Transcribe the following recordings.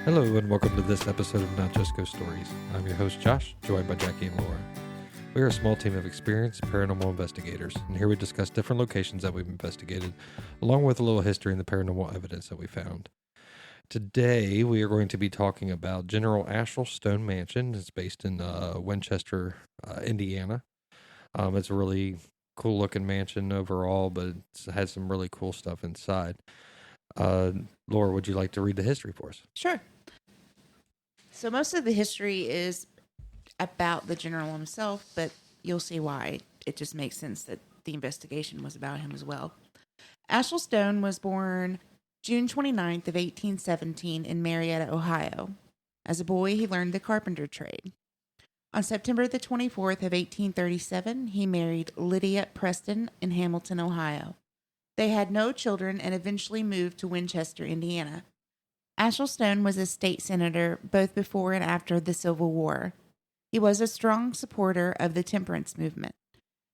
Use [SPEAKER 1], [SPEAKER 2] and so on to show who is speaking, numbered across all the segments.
[SPEAKER 1] Hello and welcome to this episode of Not Just Ghost Stories. I'm your host Josh, joined by Jackie and Laura. We are a small team of experienced paranormal investigators, and here we discuss different locations that we've investigated, along with a little history and the paranormal evidence that we found. Today we are going to be talking about General Ashel Stone Mansion. It's based in Winchester, Indiana. It's a really cool looking mansion overall, but it has some really cool stuff inside. Laura, would you like to read the history for us?
[SPEAKER 2] Sure. So most of the history is about the general himself, but you'll see why. It just makes sense that the investigation was about him as well. Ashel Stone was born June 29th of 1817 in Marietta, Ohio. As a boy, he learned the carpenter trade. On September the 24th of 1837, he married Lydia Preston in Hamilton, Ohio. They had no children and eventually moved to Winchester, Indiana. Ashel Stone was a state senator both before and after the Civil War. He was a strong supporter of the temperance movement.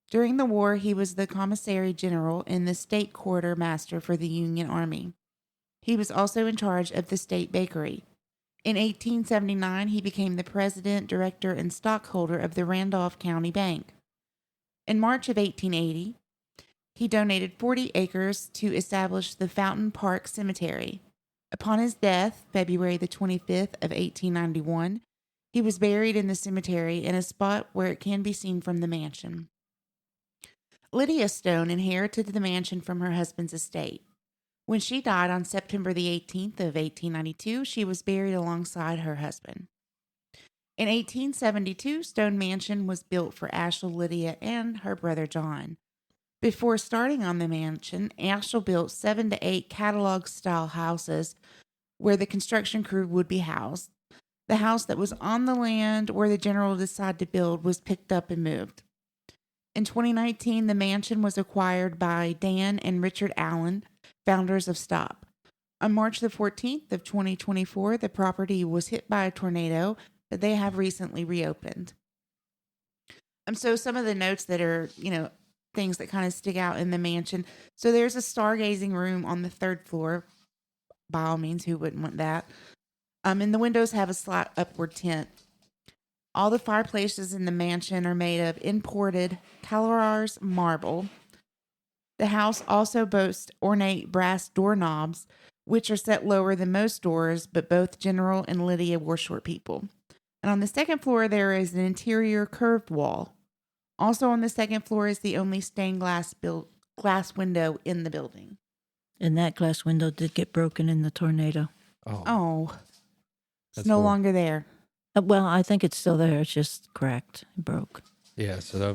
[SPEAKER 2] During the war, he was the commissary general and the state quartermaster for the Union Army. He was also in charge of the state bakery. In 1879, he became the president, director, and stockholder of the Randolph County Bank. In March of 1880, he donated 40 acres to establish the Fountain Park Cemetery. Upon his death, February the 25th of 1891, he was buried in the cemetery in a spot where it can be seen from the mansion. Lydia Stone inherited the mansion from her husband's estate. When she died on September the 18th of 1892, she was buried alongside her husband. In 1872, Stone Mansion was built for Ashel, Lydia, and her brother John. Before starting on the mansion, Ashel built 7 to 8 catalog-style houses where the construction crew would be housed. The house that was on the land where the general decided to build was picked up and moved. In 2019, the mansion was acquired by Dan and Richard Allen, founders of S.T.O.P. On March the 14th of 2024, the property was hit by a tornado, but they have recently reopened. So some of the notes that are, things that kind of stick out in the mansion. So there's a stargazing room on the 3rd floor. By all means, who wouldn't want that? And the windows have a slight upward tint. All the fireplaces in the mansion are made of imported Carrara's marble. The house also boasts ornate brass doorknobs, which are set lower than most doors, but both General and Lydia were short people. And on the 2nd floor, there is an interior curved wall. Also on the 2nd floor is the only stained glass window in the building.
[SPEAKER 3] And that glass window did get broken in the tornado.
[SPEAKER 2] Oh. It's
[SPEAKER 1] That's
[SPEAKER 2] no
[SPEAKER 1] horrible.
[SPEAKER 2] longer there.
[SPEAKER 3] Well, I think it's still there. It's just cracked. It broke.
[SPEAKER 1] Yeah, so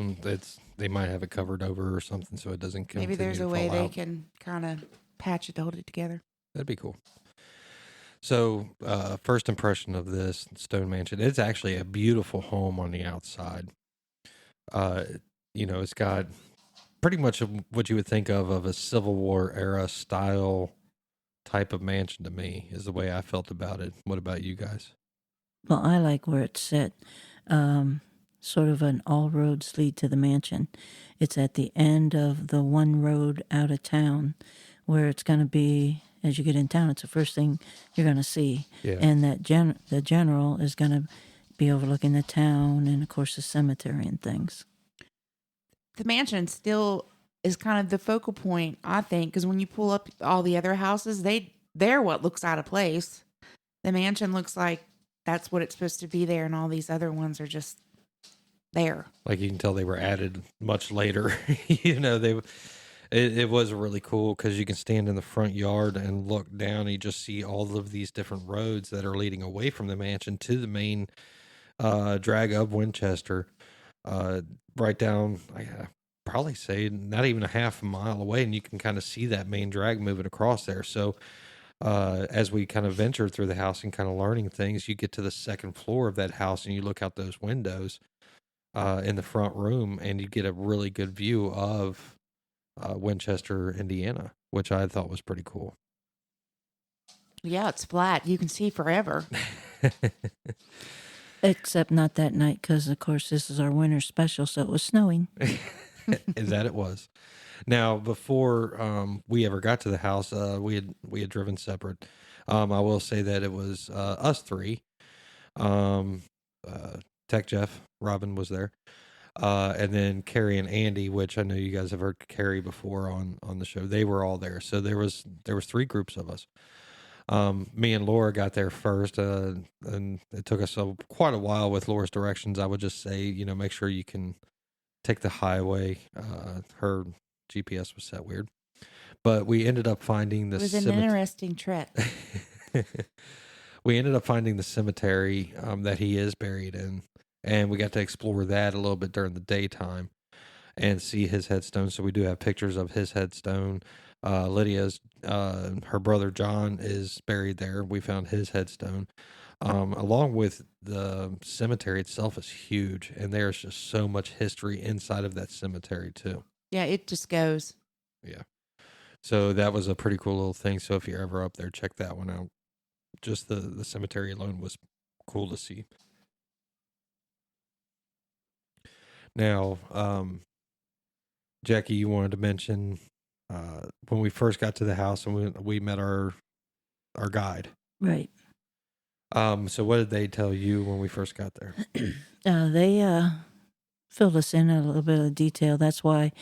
[SPEAKER 1] they might have it covered over or something so it doesn't continue
[SPEAKER 2] Maybe there's
[SPEAKER 1] to
[SPEAKER 2] a way
[SPEAKER 1] fall
[SPEAKER 2] they
[SPEAKER 1] out.
[SPEAKER 2] can kind of patch it to hold it together.
[SPEAKER 1] That'd be cool. So, first impression of this Stone Mansion, it's actually a beautiful home on the outside. It's got pretty much what you would think of a Civil War era style type of mansion to me, is the way I felt about it. What about you guys?
[SPEAKER 3] Well, I like where it's set. Sort of an all roads lead to the mansion. It's at the end of the one road out of town where it's going to be, as you get in town, it's the first thing you're going to see.
[SPEAKER 1] Yeah.
[SPEAKER 3] And that the general is going to be overlooking the town and, of course, the cemetery and things.
[SPEAKER 2] The mansion still is kind of the focal point, I think, because when you pull up all the other houses, they're what looks out of place. The mansion looks like that's what it's supposed to be there, and all these other ones are just there.
[SPEAKER 1] Like you can tell they were added much later. It was really cool because you can stand in the front yard and look down and you just see all of these different roads that are leading away from the mansion to the main drag of Winchester. Right down, I probably say not even a half a mile away, and you can kind of see that main drag moving across there. So as we kind of venture through the house and kind of learning things, you get to the 2nd floor of that house and you look out those windows in the front room and you get a really good view of Winchester, Indiana, which I thought was pretty cool.
[SPEAKER 2] Yeah, it's flat. You can see forever.
[SPEAKER 3] Except not that night because, of course, this is our winter special, so it was snowing.
[SPEAKER 1] Is that it was. Now, before we ever got to the house, we had driven separate. I will say that it was us three. Um, Tech Jeff, Robin was there. And then Carrie and Andy, which I know you guys have heard Carrie before on the show. They were all there. So there was three groups of us. Me and Laura got there first, and it took us quite a while with Laura's directions. I would just say, make sure you can take the highway. Her GPS was set weird, but we ended up finding the
[SPEAKER 2] It was an interesting trek.
[SPEAKER 1] We ended up finding the cemetery that he is buried in, and we got to explore that a little bit during the daytime and see his headstone. So we do have pictures of his headstone. Lydia's, her brother John is buried there. We found his headstone. Along with the cemetery itself is huge, and there's just so much history inside of that cemetery too.
[SPEAKER 2] Yeah, it just goes.
[SPEAKER 1] Yeah. So that was a pretty cool little thing. So if you're ever up there, check that one out. Just the cemetery alone was cool to see. Now, Jackie, you wanted to mention when we first got to the house and we met our guide.
[SPEAKER 3] Right.
[SPEAKER 1] So what did they tell you when we first got there?
[SPEAKER 3] They filled us in a little bit of detail. That's why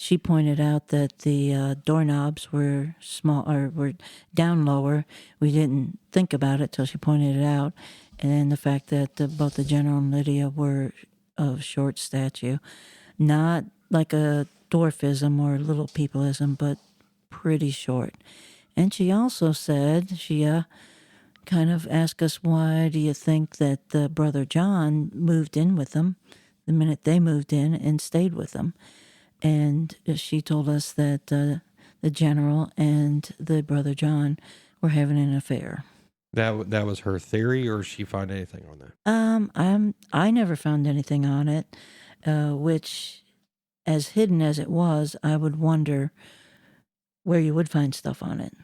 [SPEAKER 3] she pointed out that the doorknobs were small or were down lower. We didn't think about it till she pointed it out. And then the fact that both the General and Lydia were of short stature, not like a dwarfism or little peopleism, but pretty short. And she also said, she kind of asked us, why do you think that Brother John moved in with them the minute they moved in and stayed with them? And she told us that the General and the Brother John were having an affair.
[SPEAKER 1] That was her theory, or she find anything on that?
[SPEAKER 3] I never found anything on it, which, as hidden as it was, I would wonder where you would find stuff on it.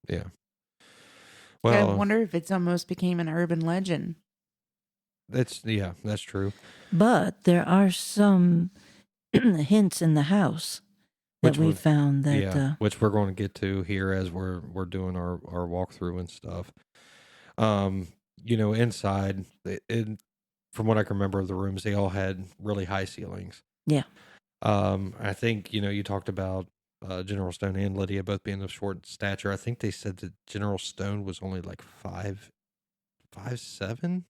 [SPEAKER 1] Yeah.
[SPEAKER 2] Well, I wonder if it's almost became an urban legend.
[SPEAKER 1] That's true.
[SPEAKER 3] But there are some hints in the house that we found that
[SPEAKER 1] which we're going to get to here as we're doing our walkthrough and stuff. Inside, from what I can remember of the rooms, they all had really high ceilings.
[SPEAKER 3] Yeah.
[SPEAKER 1] I think you talked about General Stone and Lydia both being of short stature. I think they said that General Stone was only like 5'7".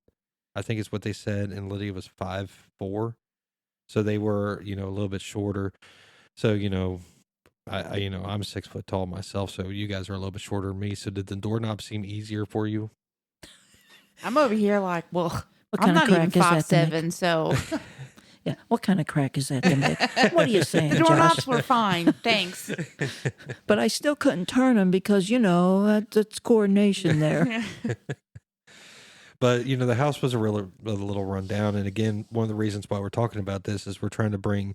[SPEAKER 1] I think is what they said, and Lydia was 5'4". So they were, a little bit shorter. So, I'm 6 foot tall myself. So you guys are a little bit shorter than me. So did the doorknob seem easier for you?
[SPEAKER 2] I'm over here like, well,
[SPEAKER 3] what
[SPEAKER 2] I'm
[SPEAKER 3] kind of
[SPEAKER 2] not even
[SPEAKER 3] crack is that
[SPEAKER 2] 5'7", so.
[SPEAKER 3] Yeah, what kind of crack is that to make? What are you saying,
[SPEAKER 2] The doorknobs
[SPEAKER 3] Josh?
[SPEAKER 2] were fine, thanks.
[SPEAKER 3] But I still couldn't turn them because, that's coordination there.
[SPEAKER 1] But, the house was a little run down. And again, one of the reasons why we're talking about this is we're trying to bring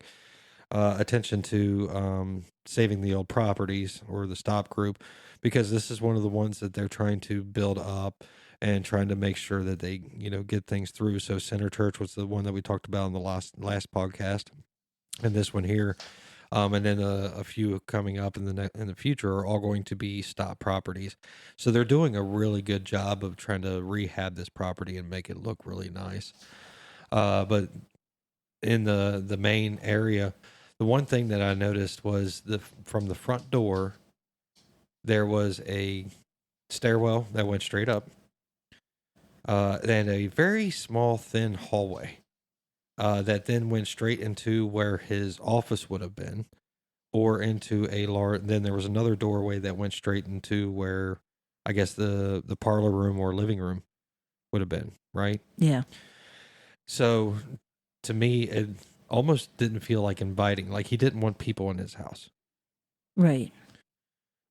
[SPEAKER 1] attention to saving the old properties, or the S.T.O.P group, because this is one of the ones that they're trying to build up and trying to make sure that they, get things through. So Center Church was the one that we talked about in the last podcast, and this one here. And then a few coming up in the future are all going to be S.T.O.P properties. So they're doing a really good job of trying to rehab this property and make it look really nice. But in the main area, the one thing that I noticed was from the front door, there was a stairwell that went straight up, and a very small, thin hallway. That then went straight into where his office would have been, or into a large. Then there was another doorway that went straight into where, I guess, the parlor room or living room would have been, right?
[SPEAKER 3] Yeah.
[SPEAKER 1] So to me, it almost didn't feel like inviting. Like he didn't want people in his house.
[SPEAKER 3] Right.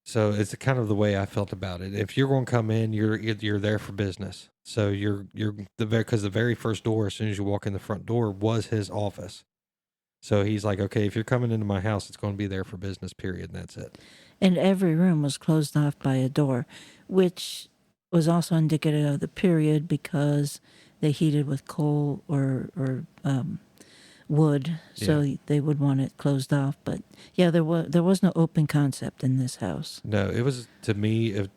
[SPEAKER 1] So it's kind of the way I felt about it. If you're going to come in, you're there for business. So because the very first door, as soon as you walk in the front door, was his office. So he's like, okay, if you're coming into my house, it's going to be there for business, period, and that's it.
[SPEAKER 3] And every room was closed off by a door, which was also indicative of the period because they heated with coal or wood, so they would want it closed off. But yeah, there was no open concept in this house.
[SPEAKER 1] No, it was, to me,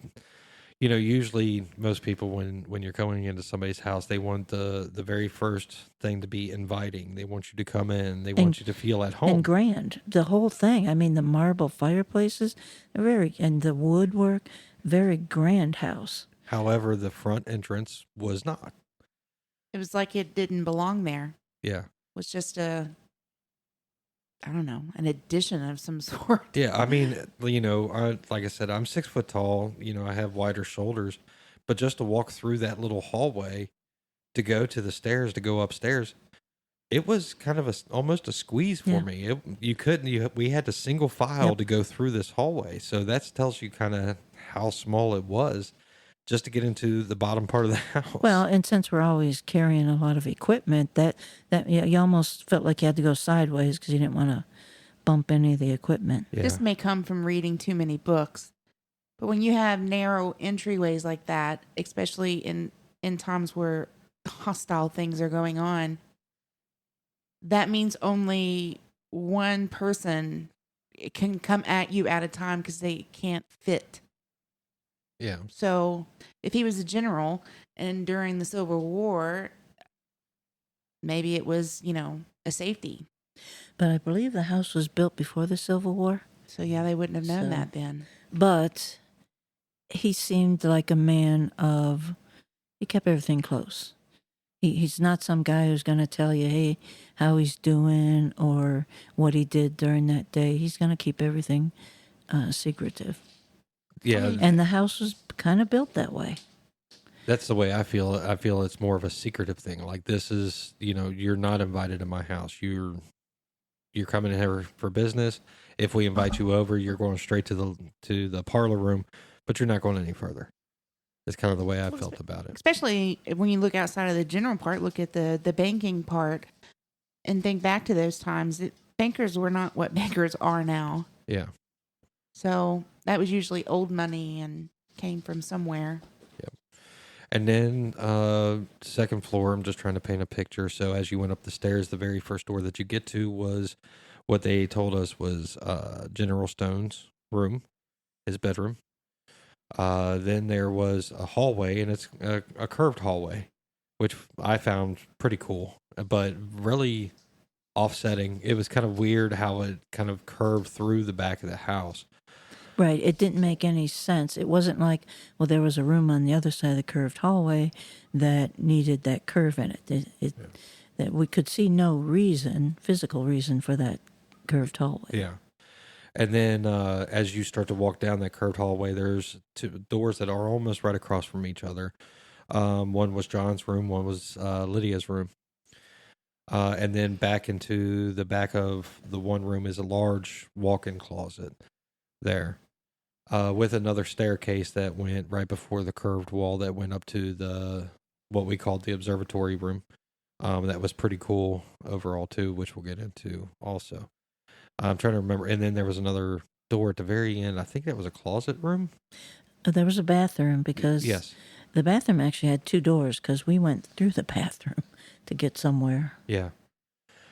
[SPEAKER 1] Usually most people when you're going into somebody's house, they want the very first thing to be inviting. They want you to come in. They
[SPEAKER 3] And
[SPEAKER 1] want you to feel at
[SPEAKER 3] and
[SPEAKER 1] home.
[SPEAKER 3] grand. The whole thing. I mean, the marble fireplaces, and the woodwork, very grand house.
[SPEAKER 1] However, the front entrance was not.
[SPEAKER 2] It was like it didn't belong there.
[SPEAKER 1] Yeah.
[SPEAKER 2] It was just I don't know, an addition of some sort.
[SPEAKER 1] Yeah, I mean, like I said, I'm 6 foot tall. I have wider shoulders, but just to walk through that little hallway to go to the stairs to go upstairs, it was kind of almost a squeeze for
[SPEAKER 3] Yeah.
[SPEAKER 1] me. You couldn't. We had to single file
[SPEAKER 3] Yep.
[SPEAKER 1] to go through this hallway, so that tells you kind of how small it was just to get into the bottom part of the house.
[SPEAKER 3] Well, and since we're always carrying a lot of equipment, that you almost felt like you had to go sideways because you didn't want to bump any of the equipment.
[SPEAKER 1] yeah,
[SPEAKER 2] This may come from reading too many books, but when you have narrow entryways like that, especially in times where hostile things are going on, that means only one person can come at you at a time because they can't fit.
[SPEAKER 1] yeah.
[SPEAKER 2] So if he was a general and during the Civil War, maybe it was, a safety.
[SPEAKER 3] But I believe the house was built before the Civil War.
[SPEAKER 2] So yeah, they wouldn't have known
[SPEAKER 3] So-
[SPEAKER 2] that then.
[SPEAKER 3] But he seemed like a man he kept everything close. He's not some guy who's going to tell you, hey, how he's doing or what he did during that day. He's going to keep everything secretive.
[SPEAKER 1] Yeah,
[SPEAKER 3] And the house was kind of built that way.
[SPEAKER 1] that's the way I feel. I feel it's more of a secretive thing. Like this is, you're not invited to my house. You're coming in here for business. If we invite you over, you're going straight to the parlor room, but you're not going any further. It's kind of the way I felt about it.
[SPEAKER 2] Especially when you look outside of the general part, look at the banking part and think back to those times. Bankers were not what bankers are now.
[SPEAKER 1] Yeah.
[SPEAKER 2] So that was usually old money and came from somewhere.
[SPEAKER 1] And then second floor, I'm just trying to paint a picture. So as you went up the stairs, the very first door that you get to was what they told us was General Stone's room, his bedroom. Then there was a hallway, and it's a curved hallway, which I found pretty cool, but really offsetting. It was kind of weird how it kind of curved through the back of the house.
[SPEAKER 3] Right. It didn't make any sense. It wasn't like, well, there was a room on the other side of the curved hallway that needed that curve in it. That we could see no physical reason for that curved hallway.
[SPEAKER 1] Yeah. And then as you start to walk down that curved hallway, there's two doors that are almost right across from each other. One was John's room, one was Lydia's room. And then back into the back of the one room is a large walk-in closet there. With another staircase that went right before the curved wall that went up to what we called the observatory room. That was pretty cool overall too, which we'll get into also. I'm trying to remember. And then there was another door at the very end. I think that was a closet room.
[SPEAKER 3] There was a bathroom because
[SPEAKER 1] Yes.
[SPEAKER 3] the bathroom actually had two doors because we went through the bathroom to get somewhere.
[SPEAKER 1] Yeah.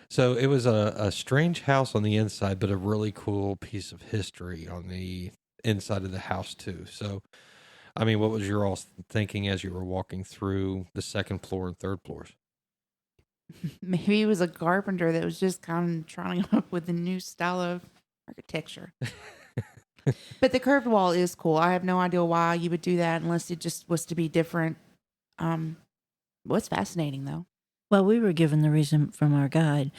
[SPEAKER 1] So it was a strange house on the inside, but a really cool piece of history on the inside of the house too. So, I mean, what was your all thinking as you were walking through the second floor and third floors?
[SPEAKER 2] Maybe he was a carpenter that was just kind of trying to come up with a new style of architecture. But the curved wall is cool. I have no idea why you would do that unless it just was to be different. What's fascinating though?
[SPEAKER 3] Well, we were given the reason from our guide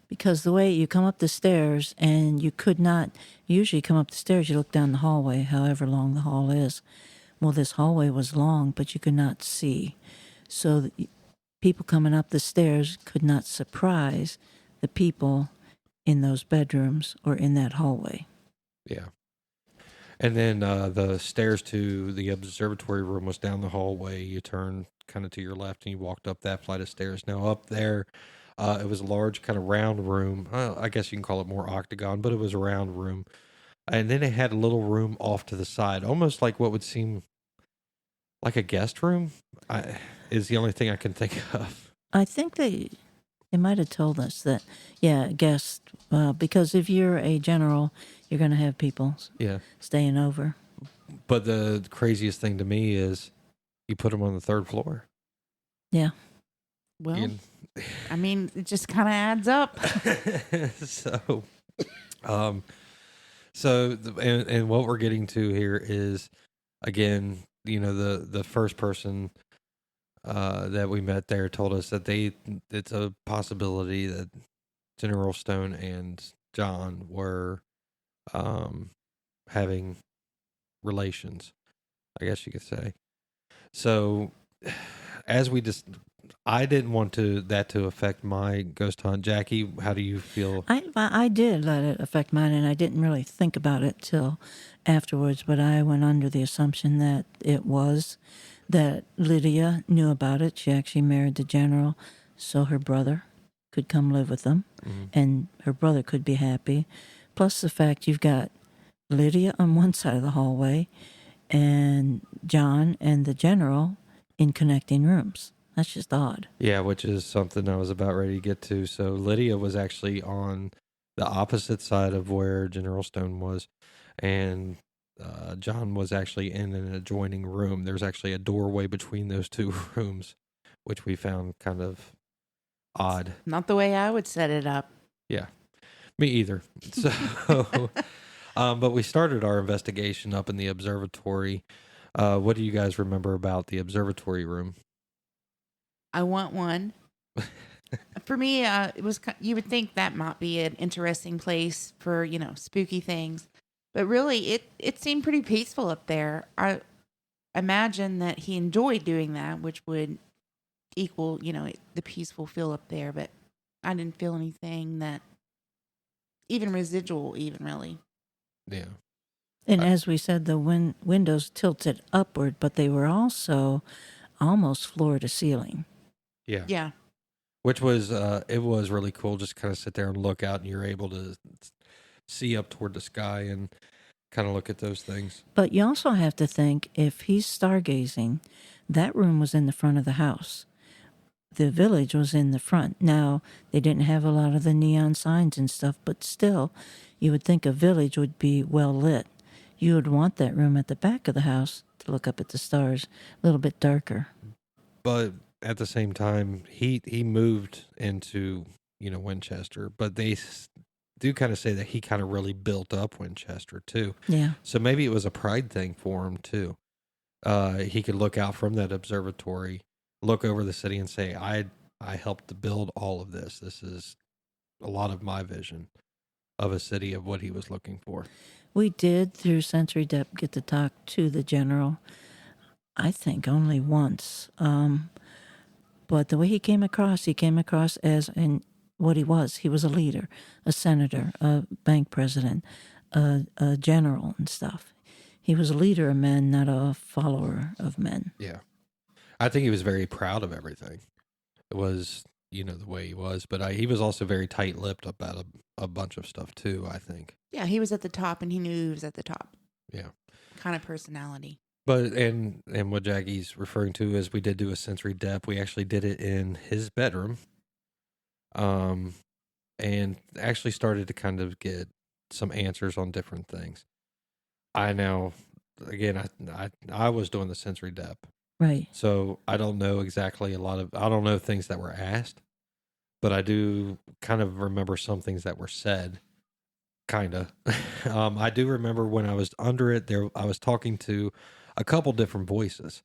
[SPEAKER 3] because the way you come up the stairs and you could not usually come up the stairs, you look down the hallway, however long the hall is. Well, this hallway was long, but you could not see. So people coming up the stairs could not surprise the people in those bedrooms or in that hallway.
[SPEAKER 1] Yeah. And then the stairs to the observatory room was down the hallway. You turn kind of to your left and you walked up that flight of stairs. Now up there, it was a large kind of round room. I guess you can call it more octagon, but it was a round room. And then it had a little room off to the side, almost like what would seem like a guest room is the only thing I can think of.
[SPEAKER 3] I think they might have told us that, guest, because if you're a general, you're going to have people
[SPEAKER 1] Yeah.
[SPEAKER 3] staying over.
[SPEAKER 1] But the craziest thing to me is you put him on the third floor.
[SPEAKER 3] Yeah.
[SPEAKER 2] Well,
[SPEAKER 1] You-
[SPEAKER 2] I mean, it just kind of adds up.
[SPEAKER 1] so, um, and what we're getting to here is, again, the first person that we met there told us that it's a possibility that General Stone and John were having relations, I guess you could say. So, as we just, I didn't want that to affect my ghost hunt. Jackie, how do you feel?
[SPEAKER 3] I did let it affect mine, and I didn't really think about it till afterwards. But I went under the assumption that that Lydia knew about it. She actually married the general, so her brother could come live with them, and her brother could be happy. Plus the fact you've got Lydia on one side of the hallway, and John and the general in connecting rooms. That's just odd.
[SPEAKER 1] Yeah, which is something I was about ready to get to. So Lydia was actually on the opposite side of where General Stone was, and John was actually in an adjoining room. There's actually a doorway between those two rooms, which we found kind of odd.
[SPEAKER 2] Not the way I would set it up.
[SPEAKER 1] Yeah, me either. So, but we started our investigation up in the observatory. What do you guys remember about the observatory room?
[SPEAKER 2] I want one. For me, it was. You would think that might be an interesting place for spooky things, but really, it seemed pretty peaceful up there. I imagine that he enjoyed doing that, which would equal the peaceful feel up there. But I didn't feel anything that even residual, even really.
[SPEAKER 1] Yeah.
[SPEAKER 3] And as we said, the windows tilted upward, but they were also almost floor to ceiling.
[SPEAKER 1] Yeah.
[SPEAKER 2] Yeah.
[SPEAKER 1] Which was it was really cool. Just kind of sit there and look out, and you're able to see up toward the sky and kind of look at those things.
[SPEAKER 3] But you also have to think, if he's stargazing, that room was in the front of the house. The village was in the front. Now, they didn't have a lot of the neon signs and stuff, but still, you would think a village would be well lit. You would want that room at the back of the house to look up at the stars, a little bit darker.
[SPEAKER 1] But at the same time, he moved into Winchester, but they do kind of say that he kind of really built up Winchester too.
[SPEAKER 3] Yeah.
[SPEAKER 1] So maybe it was a pride thing for him too. He could look out from that observatory, look over the city, and say, "I helped to build all of this. This is a lot of my vision of a city of what he was looking for."
[SPEAKER 3] We did, through Sensory Depth, get to talk to the general, I think only once. But the way he came across as in what he was. He was a leader, a senator, a bank president, a general and stuff. He was a leader of men, not a follower of men.
[SPEAKER 1] Yeah. I think he was very proud of everything. It was, the way he was, but he was also very tight-lipped about a bunch of stuff too, I think.
[SPEAKER 2] Yeah, he was at the top, and he knew he was at the top.
[SPEAKER 1] Yeah.
[SPEAKER 2] Kind of personality.
[SPEAKER 1] But and what Jackie's referring to is we did do a sensory depth. We actually did it in his bedroom. And actually started to kind of get some answers on different things. I was doing the sensory depth.
[SPEAKER 3] Right.
[SPEAKER 1] So I don't know exactly I don't know things that were asked, but I do kind of remember some things that were said. Kind of. I do remember when I was under it there, I was talking to a couple different voices.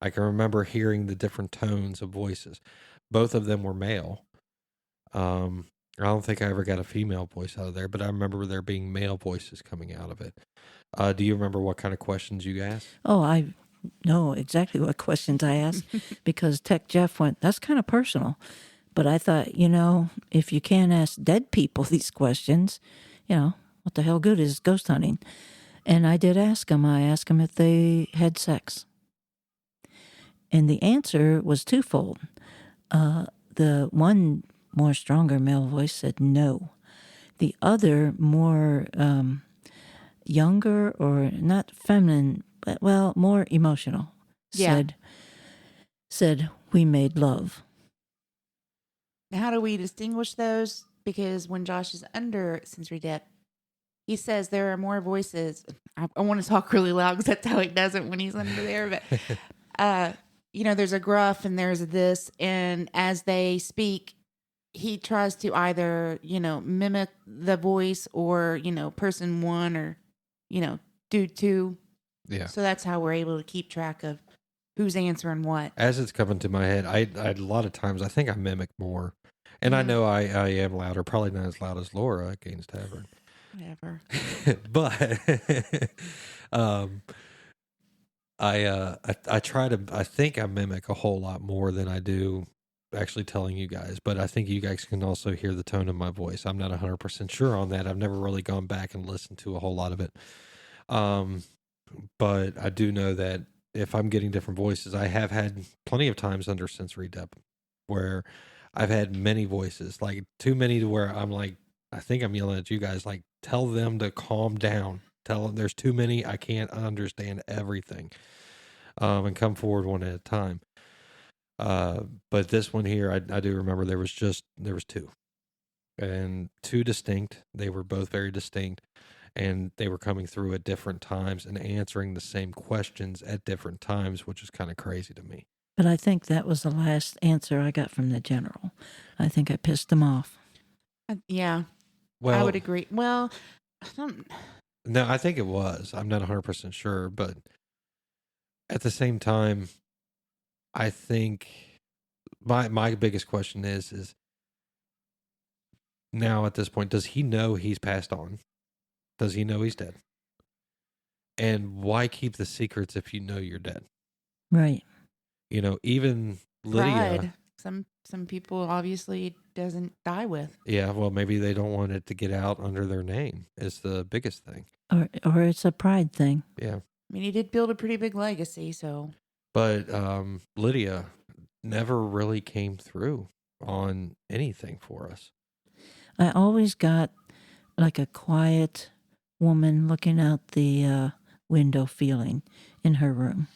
[SPEAKER 1] I can remember hearing the different tones of voices. Both of them were male. I don't think I ever got a female voice out of there, but I remember there being male voices coming out of it. Do you remember what kind of questions you asked?
[SPEAKER 3] Oh, I know exactly what questions I asked because Tech Jeff went, that's kind of personal. But I thought, if you can't ask dead people these questions, what the hell good is ghost hunting? And I did ask them. I asked them if they had sex. And the answer was twofold. The one more stronger male voice said no. The other more younger or not feminine, but more emotional said we made love.
[SPEAKER 2] Now, how do we distinguish those? Because when Josh is under sensory depth, he says there are more voices. I want to talk really loud because that's how he does it when he's under there. But there's a gruff and there's this, and as they speak, he tries to either mimic the voice or person one or dude two.
[SPEAKER 1] Yeah.
[SPEAKER 2] So that's how we're able to keep track of who's answering what.
[SPEAKER 1] As it's coming to my head, I a lot of times I think I mimic more, and I
[SPEAKER 2] Mhm.
[SPEAKER 1] know I am louder, probably not as loud as Laura at Gaines Tavern,
[SPEAKER 2] Whatever.
[SPEAKER 1] but I try to, I think I mimic a whole lot more than I do actually telling you guys, but I think you guys can also hear the tone of my voice. I'm not 100% sure on that. I've never really gone back and listened to a whole lot of it. But I do know that if I'm getting different voices, I have had plenty of times under sensory depth where I've had many voices, like too many to where I'm like, I think I'm yelling at you guys, like, tell them to calm down. Tell them there's too many. I can't understand everything. And come forward one at a time. But this one here, I do remember there was two, and two distinct. They were both very distinct, and they were coming through at different times and answering the same questions at different times, which is kind of crazy to me.
[SPEAKER 3] But I think that was the last answer I got from the general. I think I pissed him off.
[SPEAKER 2] Yeah,
[SPEAKER 1] Well,
[SPEAKER 2] I would agree. Well, I don't.
[SPEAKER 1] no, I think it was. I'm not 100% sure, but at the same time, I think my biggest question is now at this point, does he know he's passed on? Does he know he's dead? And why keep the secrets if you know you're dead?
[SPEAKER 3] Right.
[SPEAKER 1] Even Lydia.
[SPEAKER 2] Pride. Some people obviously doesn't die with.
[SPEAKER 1] Yeah, well, maybe they don't want it to get out under their name is the biggest thing.
[SPEAKER 3] Or it's a pride thing.
[SPEAKER 1] Yeah.
[SPEAKER 2] I mean, he did build a pretty big legacy, so.
[SPEAKER 1] But Lydia never really came through on anything for us.
[SPEAKER 3] I always got like a quiet woman looking out the window feeling in her room.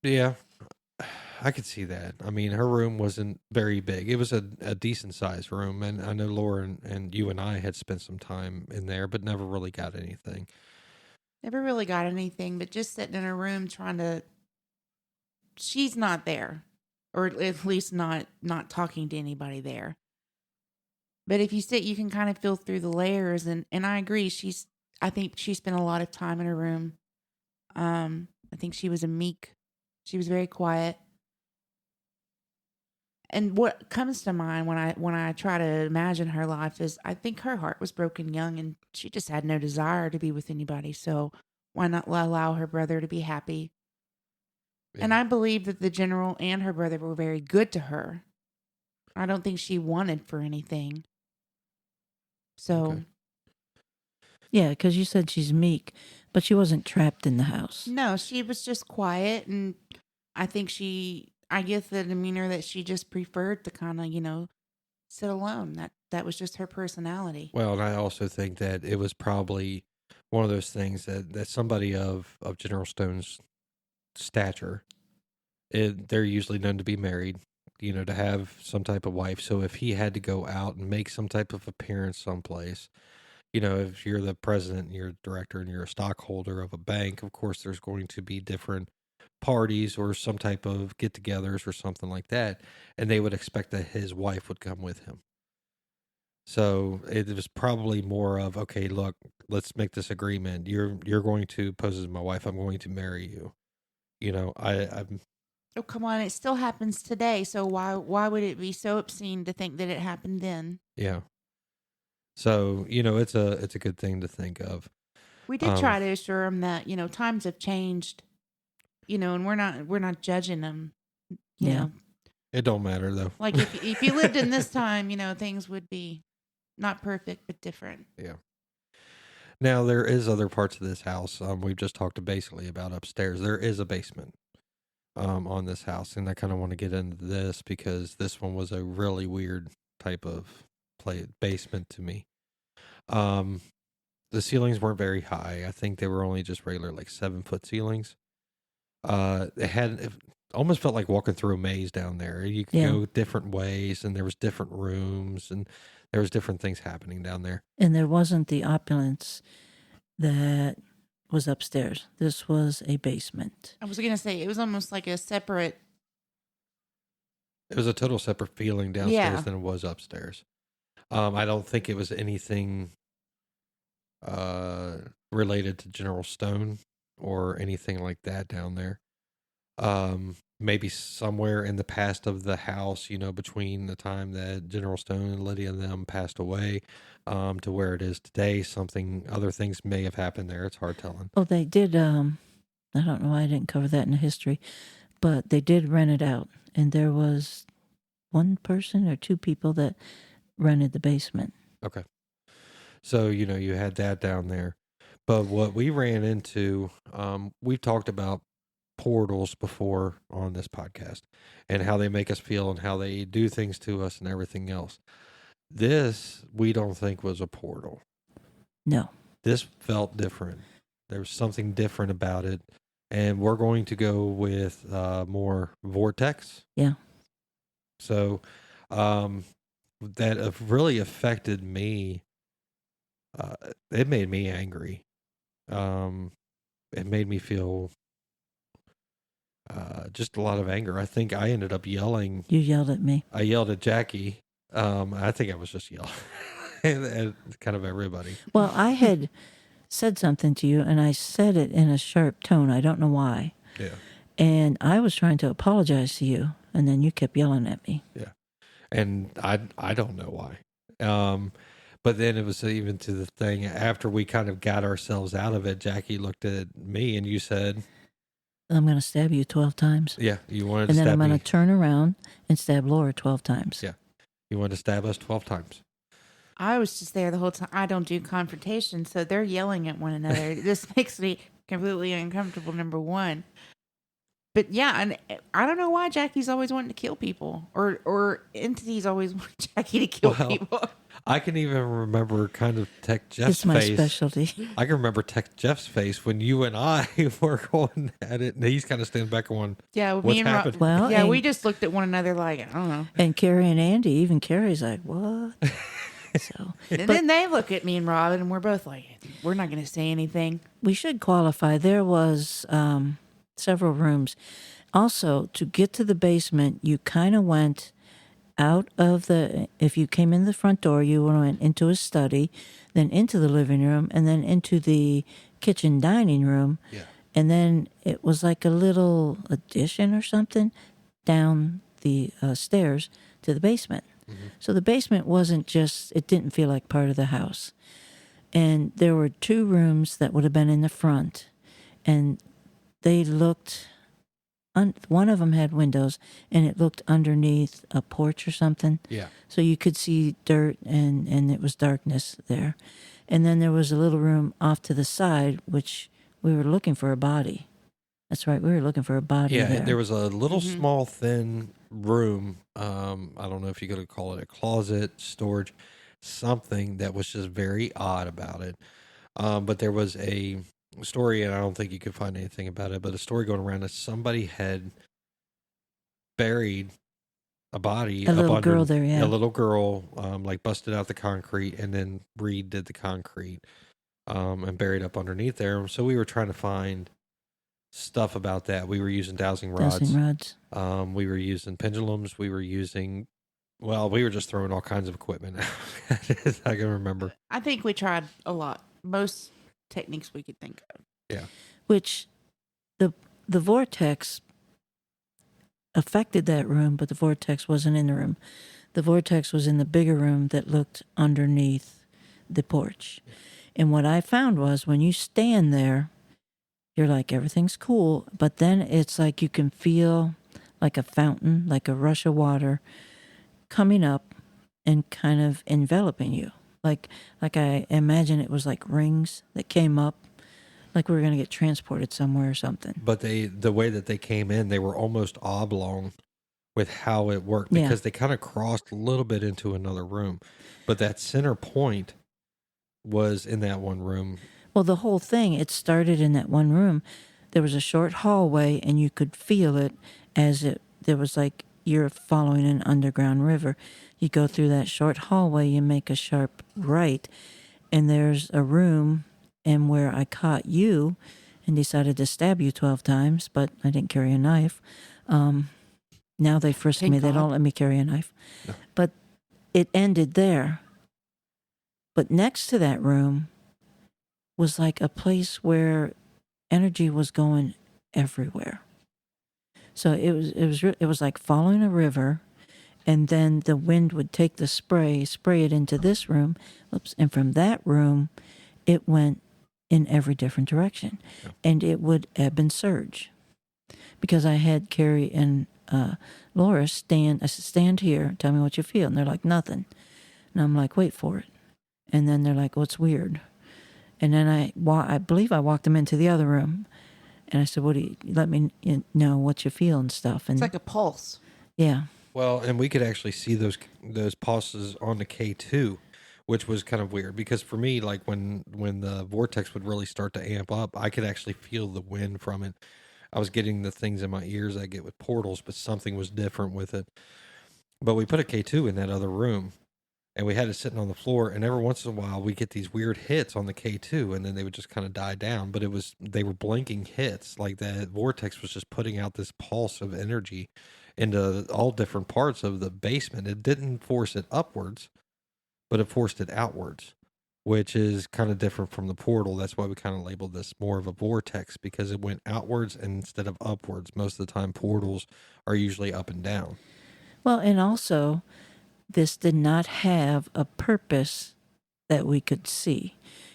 [SPEAKER 1] Yeah, I could see that. I mean, her room wasn't very big. It was a decent sized room. And I know Laura and you and I had spent some time in there, but never really got anything.
[SPEAKER 2] Never really got anything, but just sitting in her room trying to. She's not there, or at least not talking to anybody there. But if you sit, you can kind of feel through the layers, and I agree. I think she spent a lot of time in her room. I think she was she was very quiet. And what comes to mind when I try to imagine her life is I think her heart was broken young and she just had no desire to be with anybody. So why not allow her brother to be happy? Yeah. And I believe that the general and her brother were very good to her. I don't think she wanted for anything. So.
[SPEAKER 3] Okay. Yeah, because you said she's meek, but she wasn't trapped in the house.
[SPEAKER 2] No, she was just quiet, and I think I get the demeanor that she just preferred to kind of, sit alone. That was just her personality.
[SPEAKER 1] Well, and I also think that it was probably one of those things that somebody of General Stone's stature, they're usually known to be married, to have some type of wife. So if he had to go out and make some type of appearance someplace, if you're the president, and you're a director, and you're a stockholder of a bank, of course, there's going to be different parties or some type of get-togethers or something like that, and they would expect that his wife would come with him. So it was probably more of, okay, look, let's make this agreement. You're going to pose as my wife. I'm going to marry you. I'm.
[SPEAKER 2] Oh, come on! It still happens today. So why would it be so obscene to think that it happened then?
[SPEAKER 1] Yeah. So, it's a good thing to think of.
[SPEAKER 2] We did try to assure them that, times have changed, and we're not judging them. You know.
[SPEAKER 1] It don't matter though.
[SPEAKER 2] Like if you lived in this time, things would be not perfect but different.
[SPEAKER 1] Yeah. Now there is other parts of this house. We've just talked basically about upstairs. There is a basement on this house, and I kind of want to get into this because this one was a really weird type of basement to me. The ceilings weren't very high. I think they were only just regular, like 7-foot ceilings. It almost felt like walking through a maze down there. You could go different ways, and there was different rooms, and There was different things happening down there.
[SPEAKER 3] And there wasn't the opulence that was upstairs. This was a basement.
[SPEAKER 2] I was going to say, it was almost like a separate.
[SPEAKER 1] It was a total separate feeling downstairs
[SPEAKER 2] Yeah.
[SPEAKER 1] than it was upstairs. I don't think it was anything related to General Stone or anything like that down there. Maybe somewhere in the past of the house, between the time that General Stone and Lydia and them passed away, to where it is today, other things may have happened there. It's hard telling.
[SPEAKER 3] Well, they did, I don't know why I didn't cover that in the history, but they did rent it out. And there was one person or two people that rented the basement.
[SPEAKER 1] Okay. So, you had that down there. But what we ran into, we've talked about portals before on this podcast and how they make us feel and how they do things to us and everything else. This, we don't think was a portal.
[SPEAKER 3] No.
[SPEAKER 1] This felt different. There was something different about it. And we're going to go with more vortex.
[SPEAKER 3] Yeah.
[SPEAKER 1] So that have really affected me. It made me angry. It made me feel just a lot of anger. I think I ended up yelling.
[SPEAKER 3] You yelled at me.
[SPEAKER 1] I yelled at Jackie. I think I was just yelling at kind of everybody.
[SPEAKER 3] Well, I had said something to you, and I said it in a sharp tone. I don't know why.
[SPEAKER 1] Yeah.
[SPEAKER 3] And I was trying to apologize to you, and then you kept yelling at me.
[SPEAKER 1] Yeah. And I don't know why. But then it was even to the thing after we kind of got ourselves out of it, Jackie looked at me and you said,
[SPEAKER 3] I'm going to stab you 12 times.
[SPEAKER 1] yeah, you wanted to
[SPEAKER 3] And then
[SPEAKER 1] stab
[SPEAKER 3] I'm going
[SPEAKER 1] me.
[SPEAKER 3] to turn around and stab Laura 12 times.
[SPEAKER 1] Yeah. You wanted to stab us 12 times.
[SPEAKER 2] I was just there the whole time. I don't do confrontation, so they're yelling at one another. This makes me completely uncomfortable, number one. But yeah, and I don't know why Jackie's always wanting to kill people, or entities always want Jackie to kill people.
[SPEAKER 1] I can even remember kind of Tech Jeff's
[SPEAKER 3] It's my
[SPEAKER 1] face.
[SPEAKER 3] specialty.
[SPEAKER 1] I can remember Tech Jeff's face when you and I were going at it, and he's kind of standing back going,
[SPEAKER 2] Yeah,
[SPEAKER 1] what's
[SPEAKER 2] me and
[SPEAKER 1] happened?
[SPEAKER 3] Well,
[SPEAKER 2] yeah,
[SPEAKER 3] and-
[SPEAKER 2] we just looked at one another like, I don't know.
[SPEAKER 3] And Carrie and Andy, even Carrie's like, what? So,
[SPEAKER 2] And
[SPEAKER 3] but
[SPEAKER 2] then they look at me and Robin, and we're both like, we're not going to say anything.
[SPEAKER 3] we should qualify. There was several rooms. Also, to get to the basement, you kind of went out of if you came in the front door, you went into a study, then into the living room, and then into the kitchen dining room.
[SPEAKER 1] Yeah.
[SPEAKER 3] And then it was like a little addition or something down the stairs to the basement.
[SPEAKER 1] Mm-hmm.
[SPEAKER 3] So the basement it didn't feel like part of the house. And there were two rooms that would have been in the front, and they looked, one of them had windows, and it looked underneath a porch or something.
[SPEAKER 1] Yeah.
[SPEAKER 3] So you could see dirt, and it was darkness there. And then there was a little room off to the side, which we were looking for a body. That's right, we were looking for a body
[SPEAKER 1] Yeah,
[SPEAKER 3] there.
[SPEAKER 1] there was a little small, thin room. I don't know if you could call it a closet, storage, something that was just very odd about it. But there was a story, and I don't think you could find anything about it, but a story going around that somebody had buried a body.
[SPEAKER 3] A little girl there, yeah.
[SPEAKER 1] A little girl, like busted out the concrete and then redid the concrete and buried up underneath there. So we were trying to find stuff about that. We were using dowsing rods. We were using pendulums. We were just throwing all kinds of equipment out. I can remember.
[SPEAKER 2] I think we tried a lot. Most techniques we could think of.
[SPEAKER 1] Yeah.
[SPEAKER 3] Which the vortex affected that room, but the vortex wasn't in the room. The vortex was in the bigger room that looked underneath the porch. And what I found was when you stand there, you're like, everything's cool, but then it's like you can feel like a fountain, like a rush of water coming up and kind of enveloping you. Like I imagine it was like rings that came up, like we were going to get transported somewhere or something.
[SPEAKER 1] But the way that they came in, they were almost oblong with how it worked because they kind of crossed a little bit into another room. But that center point was in that one room.
[SPEAKER 3] Well, the whole thing, it started in that one room. There was a short hallway, and you could feel it there was like you're following an underground river. You go through that short hallway, you make a sharp right, and there's a room, and where I caught you and decided to stab you 12 times, but I didn't carry a knife. Now they frisk
[SPEAKER 2] Thank
[SPEAKER 3] me. They
[SPEAKER 2] God.
[SPEAKER 3] don't let me carry a knife.
[SPEAKER 1] No.
[SPEAKER 3] But it ended there. But next to that room was like a place where energy was going everywhere. So it was like following a river, and then the wind would take the spray it into this room, and from that room, it went in every different direction, and it would ebb and surge. Because I had Carrie and Laura stand. I said, "Stand here. Tell me what you feel." And they're like, "Nothing." And I'm like, "Wait for it." And then they're like, "Well, it's weird." And then I believe I walked them into the other room, and I said, "What do you let me know what you feel and stuff?" And
[SPEAKER 2] It's like a pulse.
[SPEAKER 3] yeah,
[SPEAKER 1] Well, and we could actually see those pulses on the K2, which was kind of weird because for me, like when the vortex would really start to amp up, I could actually feel the wind from it. I was getting the things in my ears I get with portals, but something was different with it. But we put a K2 in that other room, and we had it sitting on the floor. And every once in a while, we get these weird hits on the K2, and then they would just kind of die down. But they were blinking hits, like that vortex was just putting out this pulse of energy into all different parts of the basement. It didn't force it upwards, but it forced it outwards, which is kind of different from the portal. That's why we kind of labeled this more of a vortex, because it went outwards instead of upwards. Most of the time, portals are usually up and down.
[SPEAKER 3] well, and also this did not have a purpose that we could see.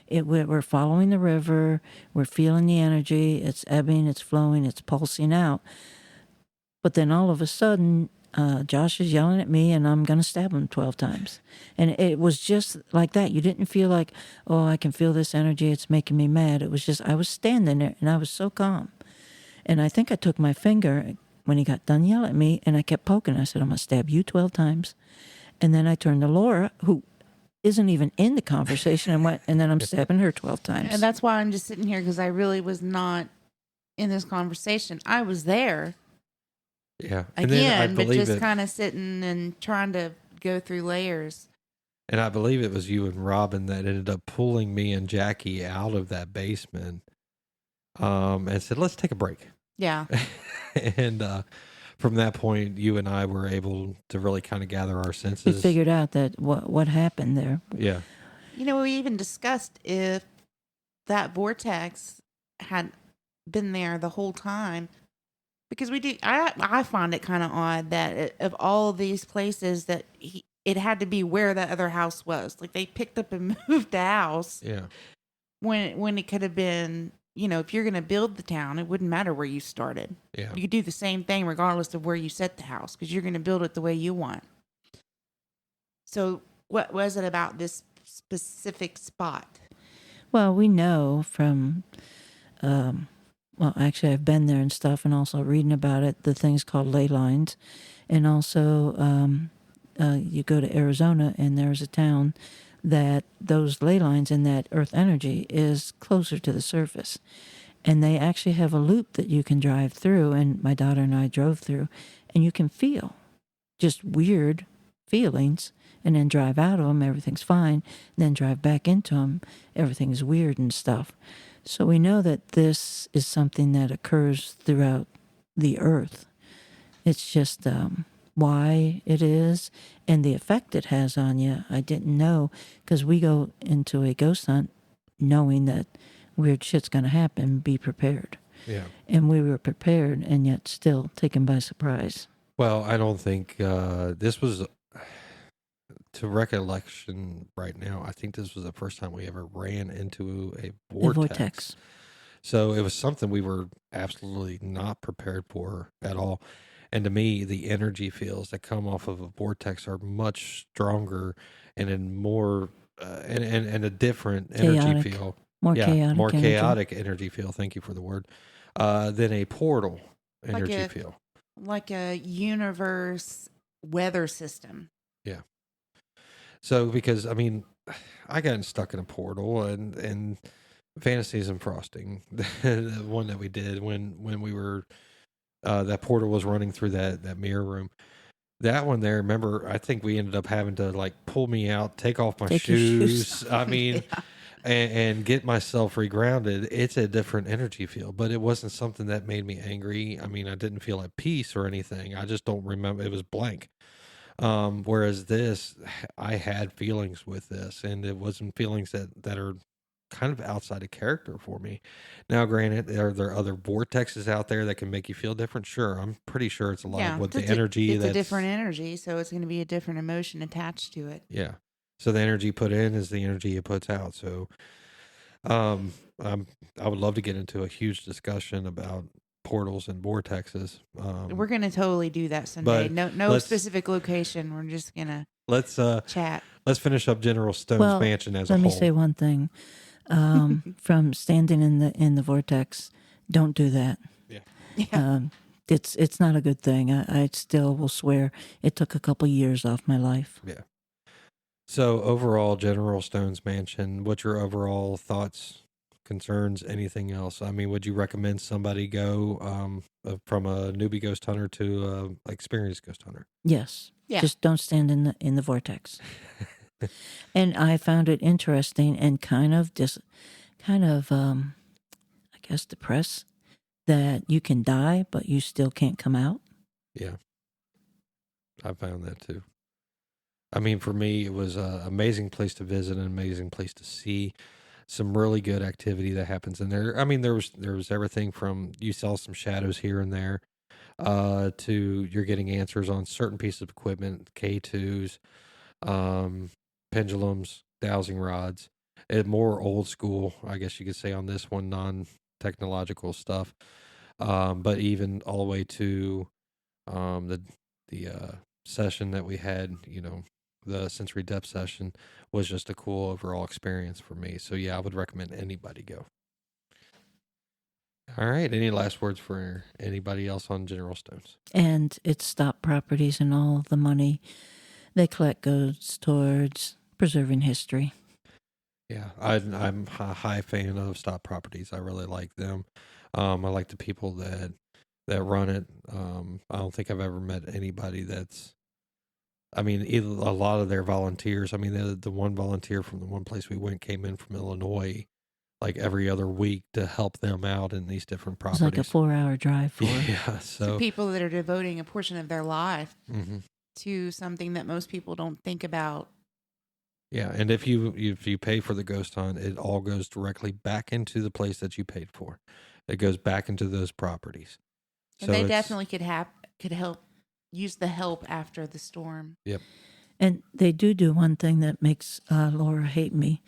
[SPEAKER 3] We're following the river. We're feeling the energy. It's ebbing. It's flowing. It's pulsing out. But then all of a sudden, Josh is yelling at me, and I'm going to stab him 12 times. And it was just like that. You didn't feel like, oh, I can feel this energy. It's making me mad. It was just, I was standing there, and I was so calm. And I think I took my finger when he got done yelling at me, and I kept poking. I said, I'm going to stab you 12 times. And then I turned to Laura, who isn't even in the conversation, and went, and then I'm stabbing her 12 times.
[SPEAKER 2] And that's why I'm just sitting here, because I really was not in this conversation. I was there
[SPEAKER 1] Yeah. And then I
[SPEAKER 2] again, but
[SPEAKER 1] believe
[SPEAKER 2] just kind of sitting and trying to go through layers.
[SPEAKER 1] And I believe it was you and Robin that ended up pulling me and Jackie out of that basement, and said, let's take a break.
[SPEAKER 2] Yeah.
[SPEAKER 1] And from that point, you and I were able to really kind of gather our
[SPEAKER 3] We
[SPEAKER 1] senses.
[SPEAKER 3] figured out that what happened there.
[SPEAKER 1] Yeah.
[SPEAKER 2] You know, we even discussed if that vortex had been there the whole time, because I find it kind of odd that of all these places that it had to be where that other house was. Like they picked up and moved the house
[SPEAKER 1] Yeah.
[SPEAKER 2] when it could have been, you know, if you're going to build the town, it wouldn't matter where you started.
[SPEAKER 1] Yeah.
[SPEAKER 2] You could do the same thing regardless of where you set the house, because you're going to build it the way you want. So what was it about this specific spot?
[SPEAKER 3] Well, we know from, well, actually, I've been there and stuff, and also reading about it, the things called ley lines. And also, you go to Arizona, and there's a town that those ley lines and that earth energy is closer to the surface. And they actually have a loop that you can drive through, and my daughter and I drove through, and you can feel just weird feelings, and then drive out of them, everything's fine, and then drive back into them, everything's weird and stuff. So we know that this is something that occurs throughout the earth. It's just why it is and the effect it has on you. I didn't know, because we go into a ghost hunt knowing that weird shit's going to happen. Be prepared.
[SPEAKER 1] Yeah.
[SPEAKER 3] And we were prepared, and yet still taken by surprise.
[SPEAKER 1] Well, I don't think this was, to recollection right now, I think this was the first time we ever ran into a
[SPEAKER 3] The
[SPEAKER 1] vortex.
[SPEAKER 3] vortex.
[SPEAKER 1] So it was something we were absolutely not prepared for at all. And to me, the energy fields that come off of a vortex are much stronger and in more and a different energy
[SPEAKER 3] Chaotic.
[SPEAKER 1] feel.
[SPEAKER 3] More chaotic.
[SPEAKER 1] More
[SPEAKER 3] energy.
[SPEAKER 1] chaotic energy feel. Thank you for the word. Than a portal energy feel.
[SPEAKER 2] Like a universe weather system.
[SPEAKER 1] Yeah. So because I mean, I got stuck in a portal and Fantasies and Frosting, the one that we did when we were that portal was running through that mirror room. That one there, remember, I think we ended up having to like pull me out, take off my
[SPEAKER 3] Take your shoes
[SPEAKER 1] shoes. I mean, and get myself regrounded. It's a different energy field, but it wasn't something that made me angry. I mean, I didn't feel at peace or anything. I just don't remember. It was blank. Whereas this, I had feelings with this, and it wasn't feelings that are kind of outside of character for me. Now, granted, are there other vortexes out there that can make you feel different? Sure. I'm pretty sure it's a lot of what the energy
[SPEAKER 2] it's
[SPEAKER 1] that's
[SPEAKER 2] a different energy, so it's going to be a different emotion attached to it.
[SPEAKER 1] yeah. So the energy put in is the energy it puts out. So I would love to get into a huge discussion about portals and vortexes.
[SPEAKER 2] We're going to totally do that someday.
[SPEAKER 1] but
[SPEAKER 2] No
[SPEAKER 1] let's-
[SPEAKER 2] specific location. We're just going to
[SPEAKER 1] let's
[SPEAKER 2] chat.
[SPEAKER 1] let's finish up General Stone's
[SPEAKER 3] Well,
[SPEAKER 1] mansion as a
[SPEAKER 3] let
[SPEAKER 1] whole.
[SPEAKER 3] me say one thing. From standing in the vortex, don't do that.
[SPEAKER 2] Yeah.
[SPEAKER 3] It's not a good thing. I still will swear it took a couple years off my life.
[SPEAKER 1] Yeah. So overall, General Stone's mansion. What's your overall thoughts, concerns, anything else? I mean, would you recommend somebody go from a newbie ghost hunter to a experienced ghost hunter?
[SPEAKER 3] Yes.
[SPEAKER 2] Yeah.
[SPEAKER 3] Just don't stand in the vortex. And I found it interesting and kind of I guess depressed that you can die but you still can't come out.
[SPEAKER 1] Yeah, I found that too. I mean, for me, it was an amazing place to visit, an amazing place to see. Some really good activity that happens in there. I mean, there was everything from you saw some shadows here and there, to you're getting answers on certain pieces of equipment, K2s, pendulums, dowsing rods, and more old school, I guess you could say on this one, non-technological stuff. But even all the way to the session that we had, the sensory depth session was just a cool overall experience for me. So yeah, I would recommend anybody go. All right. Any last words for anybody else on General Stones?
[SPEAKER 3] And its stop properties and all the money they collect goes towards preserving history.
[SPEAKER 1] Yeah, I'm a high fan of Stop Properties. I really like them. I like the people that run it. I don't think I've ever met anybody that's. I mean, a lot of their volunteers. I mean, the one volunteer from the one place we went came in from Illinois, like every other week to help them out in these different
[SPEAKER 3] It's
[SPEAKER 1] properties.
[SPEAKER 3] like a 4-hour drive for it.
[SPEAKER 1] Yeah, so
[SPEAKER 2] People that are devoting a portion of their life
[SPEAKER 1] mhm.
[SPEAKER 2] to something that most people don't think about.
[SPEAKER 1] Yeah, and if you pay for the ghost hunt, it all goes directly back into the place that you paid for. It goes back into those properties.
[SPEAKER 2] And they definitely could help use the help after the storm.
[SPEAKER 1] Yep.
[SPEAKER 3] And they do one thing that makes Laura hate me.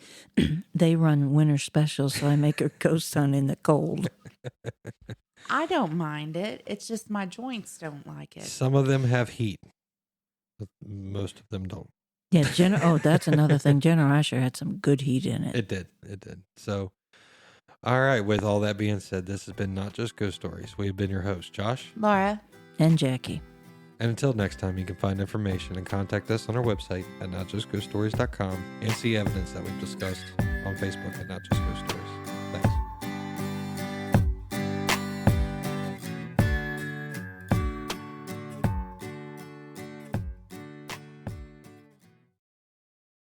[SPEAKER 3] They run winter specials, so I make her ghost hunt in the cold.
[SPEAKER 2] I don't mind it. It's just my joints don't like it.
[SPEAKER 1] Some of them have heat, but most of them don't.
[SPEAKER 3] Yeah, that's another thing. General Asher had some good heat in it.
[SPEAKER 1] It did. So, all right. With all that being said, this has been Not Just Ghost Stories. We've been your hosts, Josh
[SPEAKER 2] Laura.
[SPEAKER 3] And Jackie.
[SPEAKER 1] And until next time, you can find information and contact us on our website at notjustghoststories.com and see evidence that we've discussed on Facebook at Not Just Ghost Stories.